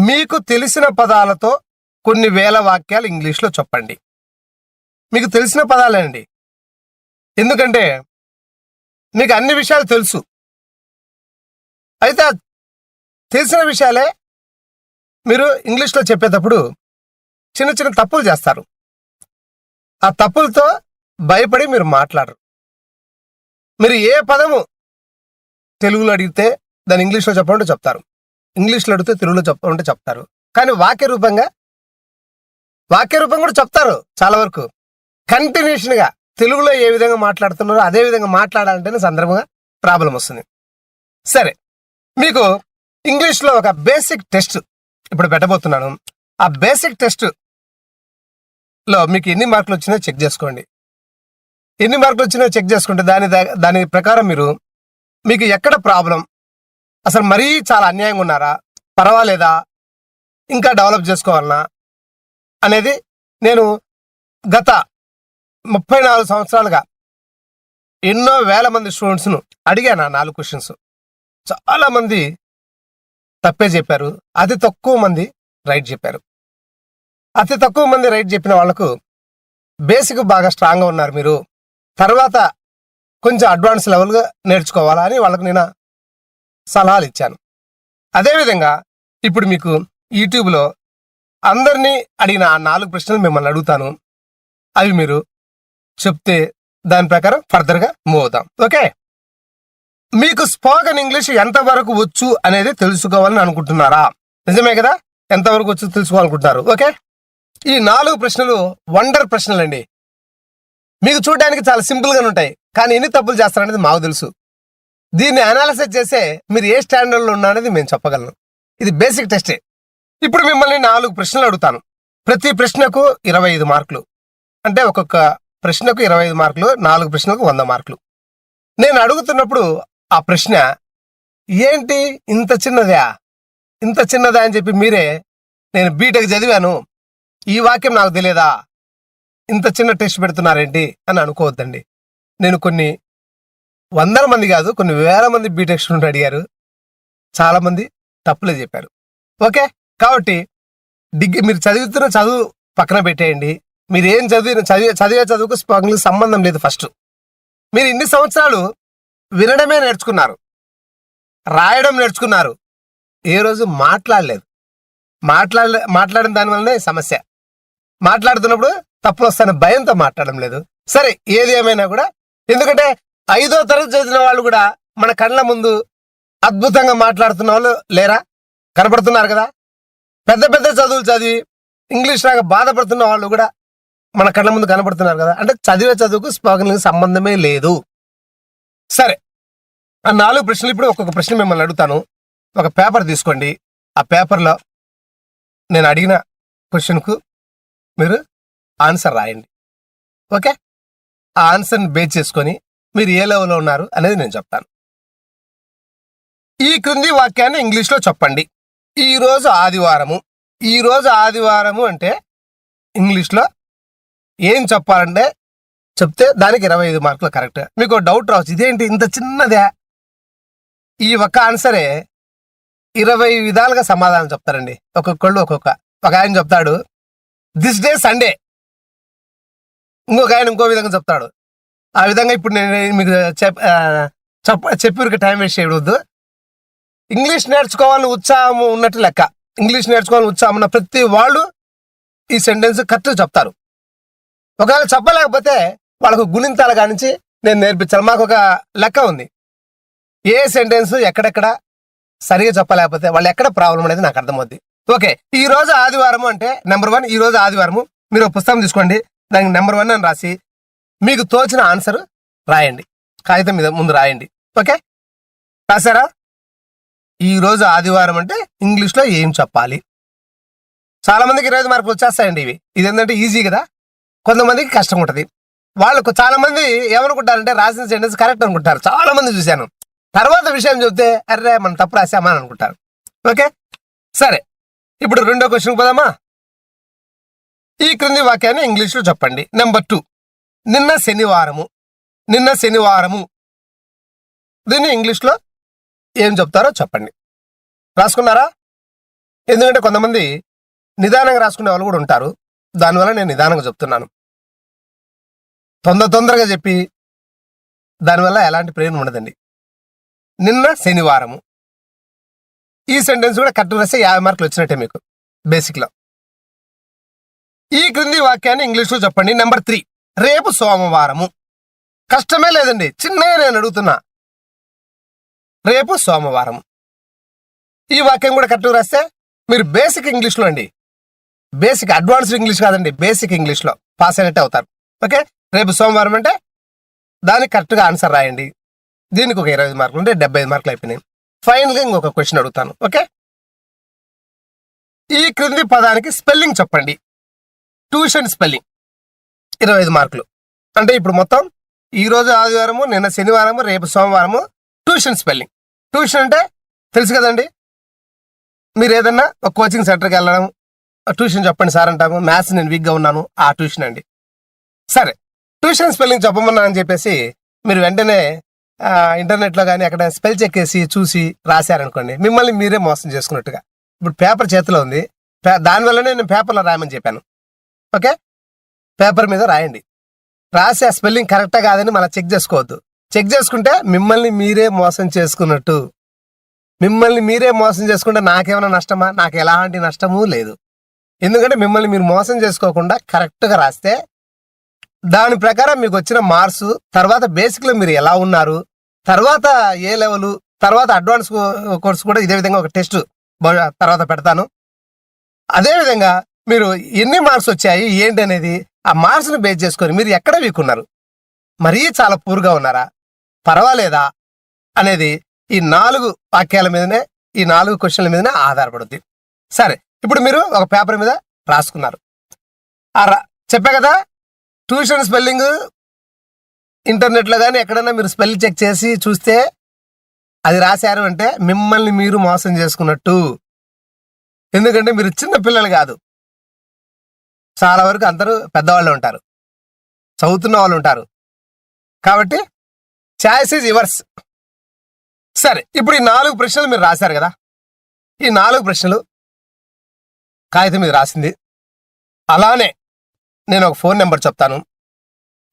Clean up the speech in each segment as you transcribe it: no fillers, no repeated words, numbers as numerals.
మీకు తెలిసిన పదాలతో కొన్ని వేల వాక్యాలు ఇంగ్లీష్లో చెప్పండి. మీకు తెలిసిన పదాలేనండి. ఎందుకంటే మీకు అన్ని విషయాలు తెలుసు. అయితే తెలిసిన విషయాలే మీరు ఇంగ్లీష్లో చెప్పేటప్పుడు చిన్న చిన్న తప్పులు చేస్తారు. ఆ తప్పులతో భయపడి మీరు మాట్లాడరు. మీరు ఏ పదము తెలుగులో అడిగితే దాన్ని ఇంగ్లీష్లో చెప్పమంటే చెప్తారు, ఇంగ్లీష్లో అడిగితే తెలుగులో చెప్పమంటే చెప్తారు. కానీ వాక్య రూపం కూడా చెప్తారు. చాలా వరకు కంటిన్యూషన్గా తెలుగులో ఏ విధంగా మాట్లాడుతున్నారో అదే విధంగా మాట్లాడాలంటేనే సందర్భంగా ప్రాబ్లం వస్తుంది. సరే, మీకు ఇంగ్లీష్లో ఒక బేసిక్ టెస్ట్ ఇప్పుడు పెట్టబోతున్నాను. ఆ బేసిక్ టెస్ట్లో మీకు ఎన్ని మార్కులు వచ్చినాయో చెక్ చేసుకోండి. ఎన్ని మార్కులు వచ్చినాయో చెక్ చేసుకుంటే దాని ప్రకారం మీకు ఎక్కడ ప్రాబ్లం, అసలు మరీ చాలా అన్యాయంగా ఉన్నారా, పర్వాలేదా, ఇంకా డెవలప్ చేసుకోవాలన్నా అనేది నేను గత 34 సంవత్సరాలుగా ఎన్నో వేల మంది స్టూడెంట్స్ను అడిగాను. 4 క్వశ్చన్స్. చాలా మంది తప్పే చెప్పారు, అతి తక్కువ మంది రైట్ చెప్పారు. అతి తక్కువ మంది రైట్ చెప్పిన వాళ్ళకు బేసిక్ బాగా స్ట్రాంగ్గా ఉన్నారు, మీరు తర్వాత కొంచెం అడ్వాన్స్ లెవెల్గా నేర్చుకోవాలా అని వాళ్ళకు నేను సలహాలు ఇచ్చాను. అదేవిధంగా ఇప్పుడు మీకు యూట్యూబ్లో అందరినీ అడిగిన ఆ 4 ప్రశ్నలు మిమ్మల్ని అడుగుతాను. అవి మీరు చెప్తే దాని ప్రకారం ఫర్దర్గా మూవ్ అవుతాం. ఓకే, మీకు స్పోకెన్ ఇంగ్లీష్ ఎంతవరకు వచ్చు అనేది తెలుసుకోవాలని అనుకుంటున్నారా? నిజమే కదా, ఎంతవరకు వచ్చు తెలుసుకోవాలనుకుంటున్నారు. ఓకే, ఈ 4 ప్రశ్నలు వండర్ ప్రశ్నలు అండి. మీకు చూడడానికి చాలా సింపుల్గానే ఉంటాయి, కానీ ఎన్ని తప్పులు చేస్తారనేది మాకు తెలుసు. దీన్ని అనాలిసిస్ చేసే మీరు ఏ స్టాండర్డ్లో ఉన్నారనేది మేము చెప్పగలను. ఇది బేసిక్ టెస్టే. ఇప్పుడు మిమ్మల్ని 4 ప్రశ్నలు అడుగుతాను. ప్రతి ప్రశ్నకు 25 మార్కులు, అంటే ఒక్కొక్క ప్రశ్నకు 25 మార్కులు, 4 ప్రశ్నలకు 100 మార్కులు. నేను అడుగుతున్నప్పుడు ఆ ప్రశ్న ఏంటి ఇంత చిన్నదా అని చెప్పి మీరే నేను బీటెక్ చదివాను, ఈ వాక్యం నాకు తెలియదా, ఇంత చిన్న టెస్ట్ పెడుతున్నారేంటి అని అనుకోవద్దండి. నేను కొన్ని వందల మంది కాదు, కొన్ని వేల మంది బీటెక్ స్టూడెంట్ అడిగారు, చాలా మంది తప్పులే చెప్పారు. ఓకే, కాబట్టి మీరు చదువుతున్న చదువు పక్కన పెట్టేయండి. మీరు ఏం చదివే చదువుకు స్పోకెన్కి సంబంధం లేదు. ఫస్ట్ మీరు ఇన్ని సంవత్సరాలు వినడమే నేర్చుకున్నారు, రాయడం నేర్చుకున్నారు, ఏ రోజు మాట్లాడలేదు. మాట్లాడిన దానివల్లనే సమస్య. మాట్లాడుతున్నప్పుడు తప్పులు వస్తాయన్న భయంతో మాట్లాడడం లేదు. సరే, ఏది ఏమైనా కూడా, ఎందుకంటే 5వ తరగతి చదివిన వాళ్ళు కూడా మన కళ్ళ ముందు అద్భుతంగా మాట్లాడుతున్న వాళ్ళు లేరా? కనపడుతున్నారు కదా. పెద్ద పెద్ద చదువులు చదివి ఇంగ్లీష్ లాగా బాధపడుతున్న వాళ్ళు కూడా మన కళ్ళ ముందు కనపడుతున్నారు కదా. అంటే చదివే చదువుకు స్పోకెన్కి సంబంధమే లేదు. సరే, ఆ 4 ప్రశ్నలు ఇప్పుడు ఒక్కొక్క ప్రశ్న మిమ్మల్ని అడుగుతాను. ఒక పేపర్ తీసుకోండి. ఆ పేపర్లో నేను అడిగిన క్వశ్చన్కు మీరు ఆన్సర్ రాయండి. ఓకే, ఆ ఆన్సర్ని బేస్ చేసుకొని మీరు ఏ లెవెల్లో ఉన్నారు అనేది నేను చెప్తాను. ఈ క్రింది వాక్యాన్ని ఇంగ్లీష్లో చెప్పండి. ఈరోజు ఆదివారము అంటే ఇంగ్లీష్లో ఏం చెప్పాలంటే చెప్తే దానికి 25 మార్కులు కరెక్ట్. మీకు డౌట్ రావచ్చు, ఇదేంటి ఇంత చిన్నదే? ఈ ఒక్క ఆన్సరే 20 విధాలుగా సమాధానం చెప్తారండి. ఒక్కొక్కళ్ళు ఒక ఆయన చెప్తాడు దిస్ డే సండే, ఇంకొక ఆయన ఇంకో విధంగా చెప్తాడు. ఆ విధంగా ఇప్పుడు నేను మీకు చెప్పి టైం వేస్ట్ చేయవద్దు. ఇంగ్లీష్ నేర్చుకోవాలని ఉత్సాహం ఉన్నట్టు లెక్క. ఇంగ్లీష్ నేర్చుకోవాలని ఉత్సాహం ఉన్న ప్రతి వాళ్ళు ఈ సెంటెన్స్ కరెక్ట్గా చెప్తారు. ఒకవేళ చెప్పలేకపోతే వాళ్ళకు గుణింతాల కానించి నేను నేర్పించాలి. మాకు ఒక లెక్క ఉంది, ఏ సెంటెన్స్ ఎక్కడెక్కడ సరిగా చెప్పలేకపోతే వాళ్ళు ఎక్కడ ప్రాబ్లం అనేది నాకు అర్థమవుద్ది. ఓకే, ఈ రోజు ఆదివారము అంటే నెంబర్ 1, ఈ రోజు ఆదివారము. మీరు ఒక పుస్తకం తీసుకోండి, దానికి నెంబర్ 1 అని రాసి మీకు తోచిన ఆన్సర్ రాయండి, కాగితం మీద ముందు రాయండి. ఓకే, రాశారా? ఈ రోజు ఆదివారం అంటే ఇంగ్లీష్లో ఏం చెప్పాలి? చాలా మందికి 25 మార్కులు వచ్చేస్తాయండి. ఇది ఏంటంటే ఈజీ కదా, కొంతమందికి కష్టం ఉంటుంది. వాళ్ళకు చాలా మంది ఏమనుకుంటారంటే రాసిన సెంటెన్స్ కరెక్ట్ అనుకుంటారు. చాలా మంది చూశాను, తర్వాత విషయం చెప్తే అర్రే మనం తప్పు రాసామా అని అనుకుంటారు. ఓకే, సరే, ఇప్పుడు 2వ క్వశ్చన్ పోదామా? ఈ క్రింది వాక్యాన్ని ఇంగ్లీష్లో చెప్పండి. నెంబర్ 2, నిన్న శనివారము. దీన్ని ఇంగ్లీష్లో ఏం చెప్తారో చెప్పండి. రాసుకున్నారా? ఎందుకంటే కొంతమంది నిదానంగా రాసుకునే వాళ్ళు కూడా ఉంటారు. దానివల్ల నేను నిదానంగా చెప్తున్నాను. తొందరగా చెప్పి దానివల్ల ఎలాంటి ప్రయోజనం ఉండదండి. నిన్న శనివారము. ఈ సెంటెన్స్ కూడా కరెక్ట్ రాస్తే 50 మార్కులు వచ్చినట్టే మీకు బేసిక్లో. ఈ క్రింది వాక్యాన్ని ఇంగ్లీష్లో చెప్పండి. నెంబర్ 3, రేపు సోమవారము. కష్టమే లేదండి, చిన్నగా నేను అడుగుతున్నా. రేపు సోమవారం. ఈ వాక్యం కూడా కరెక్ట్ రాస్తే మీరు బేసిక్ ఇంగ్లీష్లో అండి, బేసిక్ అడ్వాన్స్డ్ ఇంగ్లీష్ కాదండి, బేసిక్ ఇంగ్లీష్లో పాస్ అయినట్టే అవుతారు. ఓకే, రేపు సోమవారం అంటే దానికి కరెక్ట్గా ఆన్సర్ రాయండి. దీనికి ఒక 25 మార్కులు ఉంటే 75 మార్కులు అయిపోయినాయి. ఫైనల్గా ఇంకొక క్వశ్చన్ అడుగుతాను. ఓకే, ఈ క్రింది పదానికి స్పెల్లింగ్ చెప్పండి. ట్యూషన్ స్పెల్లింగ్ 25 మార్కులు. అంటే ఇప్పుడు మొత్తం ఈ రోజు ఆదివారము, నిన్న శనివారము, రేపు సోమవారము ట్యూషన్ స్పెల్లింగ్. ట్యూషన్ అంటే తెలుసు కదండి, మీరు ఏదన్నా ఒక కోచింగ్ సెంటర్కి వెళ్ళడం, ట్యూషన్ చెప్పండి సార్ అంటాము. మ్యాథ్స్ నేను వీక్గా ఉన్నాను, ఆ ట్యూషన్ అండి. సరే, ట్యూషన్ స్పెల్లింగ్ చెప్పమన్నా అని చెప్పేసి మీరు వెంటనే ఇంటర్నెట్లో కానీ అక్కడ స్పెల్ చెక్ చేసి చూసి రాశారనుకోండి, మిమ్మల్ని మీరే మోసం చేసుకున్నట్టుగా. ఇప్పుడు పేపర్ చేతిలో ఉంది, దానివల్లనే నేను పేపర్లో రాయమని చెప్పాను. ఓకే, పేపర్ మీద రాయండి. రాసి ఆ స్పెల్లింగ్ కరెక్టా కాదని మళ్ళీ చెక్ చేసుకోవద్దు. చెక్ చేసుకుంటే మిమ్మల్ని మీరే మోసం చేసుకున్నట్టు. మిమ్మల్ని మీరే మోసం చేసుకుంటే నాకేమైనా నష్టమా? నాకు ఎలాంటి నష్టమూ లేదు. ఎందుకంటే మిమ్మల్ని మీరు మోసం చేసుకోకుండా కరెక్ట్గా రాస్తే దాని ప్రకారం మీకు వచ్చిన మార్క్స్, తర్వాత బేసిక్లో మీరు ఎలా ఉన్నారు, తర్వాత ఏ లెవెల్, తర్వాత అడ్వాన్స్ కోర్స్ కూడా ఇదే విధంగా ఒక టెస్ట్ తర్వాత పెడతాను. అదేవిధంగా మీరు ఎన్ని మార్క్స్ వచ్చాయి ఏంటి అనేది ఆ మార్క్స్ని బేస్ చేసుకొని మీరు ఎక్కడ వీక్ ఉన్నారు, మరీ చాలా పూర్గా ఉన్నారా, పర్వాలేదా అనేది ఈ 4 వాక్యాల మీదనే, ఈ 4 క్వశ్చన్ల మీదనే ఆధారపడుద్ది. సరే, ఇప్పుడు మీరు ఒక పేపర్ మీద రాసుకున్నారు. చెప్పా కదా, ట్యూషన్ స్పెల్లింగ్ ఇంటర్నెట్లో కానీ ఎక్కడైనా మీరు స్పెల్ చెక్ చేసి చూస్తే అది రాశారు అంటే మిమ్మల్ని మీరు మోసం చేసుకున్నట్టు. ఎందుకంటే మీరు చిన్న పిల్లలు కాదు, చాలా వరకు అందరూ పెద్దవాళ్ళు ఉంటారు, చదువుతున్న వాళ్ళు ఉంటారు. కాబట్టి చాయిస్ ఈజ్ యువర్స్. సరే, ఇప్పుడు ఈ 4 ప్రశ్నలు మీరు రాశారు కదా, ఈ 4 ప్రశ్నలు కాగితం మీద రాసింది. అలానే నేను ఒక ఫోన్ నెంబర్ చెప్తాను.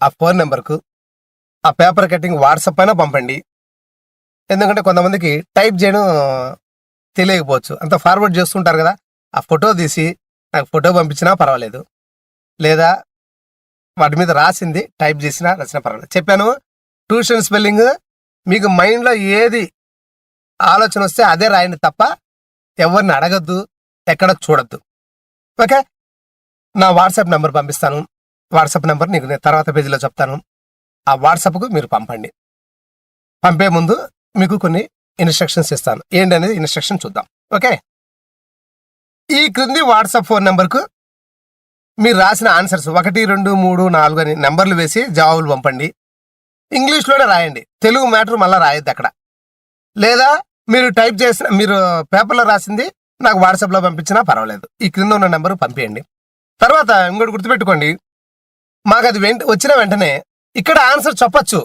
ఆ ఫోన్ నెంబర్కు ఆ పేపర్ కటింగ్ వాట్సాప్ అయినా పంపండి. ఎందుకంటే కొంతమందికి టైప్ చేయడం తెలియకపోవచ్చు, అంత ఫార్వర్డ్ చేస్తుంటారు కదా. ఆ ఫోటో తీసి నాకు ఫోటో పంపించినా పర్వాలేదు, లేదా వాటి మీద రాసింది టైప్ చేసినా రాసినా పర్వాలేదు. చెప్పాను, ట్యూషన్ స్పెల్లింగ్ మీకు మైండ్లో ఏది ఆలోచన వస్తే అదే రాయండి తప్ప ఎవరిని అడగద్దు, ఎక్కడ చూడద్దు. ఓకే, నా వాట్సాప్ నెంబర్ పంపిస్తాను. వాట్సాప్ నెంబర్ నీకు నేను తర్వాత పేజీలో చెప్తాను. ఆ వాట్సాప్కు మీరు పంపండి. పంపే ముందు మీకు కొన్ని ఇన్స్ట్రక్షన్స్ ఇస్తాను. ఏంటి అనేది ఇన్స్ట్రక్షన్ చూద్దాం. ఓకే, ఈ క్రింది వాట్సాప్ ఫోన్ నెంబర్కు మీరు రాసిన ఆన్సర్స్ 1, 2, 3, 4 అని నెంబర్లు వేసి జవాబులు పంపండి. ఇంగ్లీష్లోనే రాయండి, తెలుగు మ్యాటర్ మళ్ళీ రాయొద్దు అక్కడ. లేదా మీరు టైప్ చేసిన, మీరు పేపర్లో రాసింది నాకు వాట్సాప్లో పంపించినా పర్వాలేదు. ఈ క్రింద ఉన్న నెంబర్ పంపించండి. తర్వాత ఇంకోటి గుర్తుపెట్టుకోండి, మాకు అది వచ్చిన వెంటనే ఇక్కడ ఆన్సర్ చెప్పచ్చు,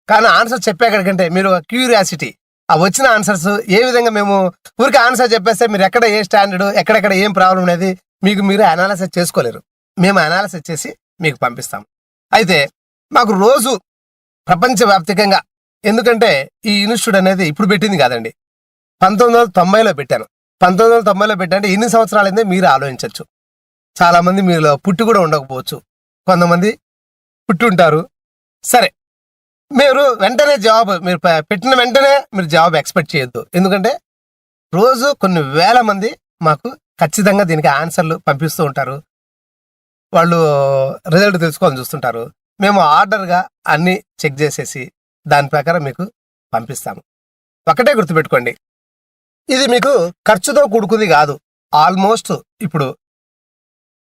కానీ ఆన్సర్ చెప్పేకంటే మీరు క్యూరియాసిటీ, ఆ వచ్చిన ఆన్సర్స్ ఏ విధంగా మేము ఊరికి ఆన్సర్ చెప్పేస్తే మీరు ఎక్కడ ఏ స్టాండర్డ్, ఎక్కడెక్కడ ఏం ప్రాబ్లం అనేది మీకు మీరు అనాలిసిస్ చేసుకోలేరు. మేము అనాలిసిస్ చేసి మీకు పంపిస్తాము. అయితే మాకు రోజు ప్రపంచవ్యాప్తంగా, ఎందుకంటే ఈ ఇన్స్టిట్యూట్ అనేది ఇప్పుడు పెట్టింది కాదండి, 1990లో పెట్టాను. 1990లో పెట్టంటే ఎన్ని సంవత్సరాలైందే మీరు ఆలోచించవచ్చు. చాలామంది మీలో పుట్టి కూడా ఉండకపోవచ్చు, కొంతమంది పుట్టి ఉంటారు. సరే, మీరు వెంటనే జాబ్, మీరు పెట్టిన వెంటనే మీరు జాబ్ ఎక్స్పెక్ట్ చేయొద్దు. ఎందుకంటే రోజు కొన్ని వేల మంది మాకు ఖచ్చితంగా దీనికి ఆన్సర్లు పంపిస్తూ ఉంటారు. వాళ్ళు రిజల్ట్ తెలుసుకోవాలని చూస్తుంటారు. మేము ఆర్డర్గా అన్నీ చెక్ చేసేసి దాని ప్రకారం మీకు పంపిస్తాము. ఒకటే గుర్తుపెట్టుకోండి, ఇది మీకు ఖర్చుతో కూడుకుంది కాదు. ఆల్మోస్ట్ ఇప్పుడు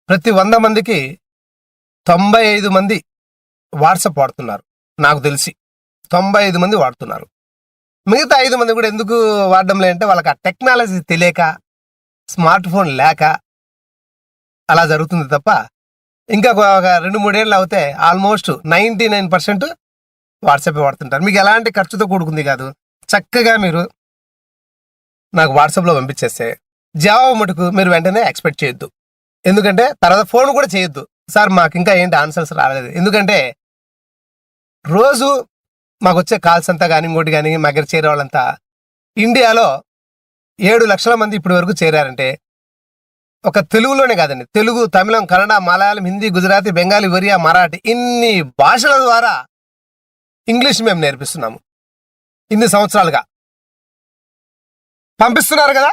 ప్రతి 100 మందికి 95 మంది వాట్సాప్ వాడుతున్నారు. నాకు తెలిసి 95 మంది వాడుతున్నారు. మిగతా 5 మంది కూడా ఎందుకు వాడడం లేదంటే వాళ్ళకి ఆ టెక్నాలజీ తెలియక, స్మార్ట్ ఫోన్ లేక అలా జరుగుతుంది తప్ప, ఇంకా ఒక 2-3 ఏళ్ళు అవుతే ఆల్మోస్ట్ 99% వాట్సాప్ వాడుతుంటారు. మీకు ఎలాంటి ఖర్చుతో కూడుకుంది కాదు. చక్కగా మీరు నాకు వాట్సాప్లో పంపించేస్తే జవాబు మటుకు మీరు వెంటనే ఎక్స్పెక్ట్ చేయొద్దు. ఎందుకంటే తర్వాత ఫోన్ కూడా చేయొద్దు, సార్ మాకు ఇంకా ఏంటి ఆన్సర్స్ రాలేదు. ఎందుకంటే రోజు మాకు వచ్చే కాల్స్ అంతా కానీ ఇంకోటి కానీ మా దగ్గర చేరే వాళ్ళంతా ఇండియాలో 7 లక్షల మంది ఇప్పటి వరకు చేరారంటే ఒక తెలుగులోనే కాదండి, తెలుగు, తమిళం, కన్నడ, మలయాళం, హిందీ, గుజరాతీ, బెంగాలీ, ఒరియా, మరాఠీ ఇన్ని భాషల ద్వారా ఇంగ్లీష్ మేము నేర్పిస్తున్నాము. ఇన్ని సంవత్సరాలుగా పంపిస్తున్నారు కదా.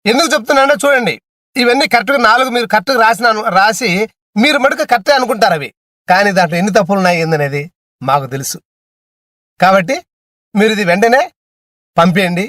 ఎందుకు చెప్తున్నానంటే చూడండి, ఇవన్నీ కరెక్ట్గా 4 మీరు కరెక్ట్గా రాసి మీరు మటుకు కరెక్టే అనుకుంటారు అవి, కానీ దాంట్లో ఎన్ని తప్పులు ఉన్నాయి ఏందనేది మాకు తెలుసు. కాబట్టి మీరు ఇది వెంటనే పంపించండి.